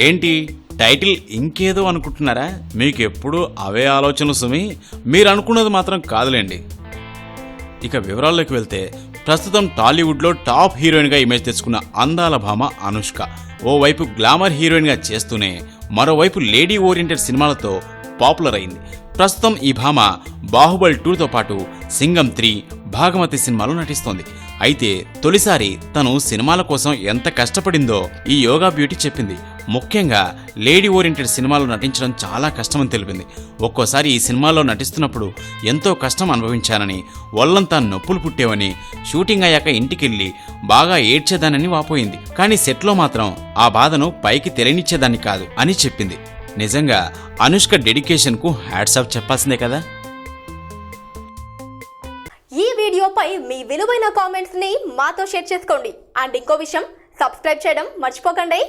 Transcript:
ఏంటి టైటిల్ ఇంకేదో అనుకుంటున్నారా? మీకు ఎప్పుడు అవే ఆలోచనలు సుమి, మీరు అనుకున్నది మాత్రం కాదులేండి. ఇక వివరాల్లోకి వెళ్తే, ప్రస్తుతం టాలీవుడ్లో టాప్ హీరోయిన్గా ఇమేజ్ తెచ్చుకున్న అందాల భామ అనుష్క ఓవైపు గ్లామర్ హీరోయిన్గా చేస్తూనే మరోవైపు లేడీ ఓరియంటెడ్ సినిమాలతో పాపులర్ అయింది. ప్రస్తుతం ఈ భామ బాహుబలి 2తో పాటు సింగం 3, భాగమతి సినిమాలో నటిస్తోంది. అయితే తొలిసారి తను సినిమాల కోసం ఎంత కష్టపడిందో ఈ యోగా బ్యూటీ చెప్పింది. ముఖ్యంగా లేడీ ఓరియంటెడ్ సినిమాలో నటించడం చాలా కష్టమని తెలిపింది. ఒక్కోసారి ఈ సినిమాలో నటిస్తున్నప్పుడు ఎంతో కష్టం అనుభవించానని, ఒళ్లంతా నొప్పులు పుట్టేవని, షూటింగ్ అయ్యాక ఇంటికెళ్ళి బాగా ఏడ్చేదానని వాపోయింది. కానీ సెట్లో మాత్రం ఆ బాధను పైకి తెలియనిచ్చేదాన్ని కాదు అని చెప్పింది. నిజంగా అనుష్క డెడికేషన్కు హ్యాట్స్ ఆఫ్ చెప్పాల్సిందే కదా. ఈ వీడియోపై మీ విలువైన కామెంట్స్ ని మాతో షేర్ చేసుకోండి. అండ్ ఇంకో విషయం, సబ్స్క్రైబ్ చేయడం మర్చిపోకండి.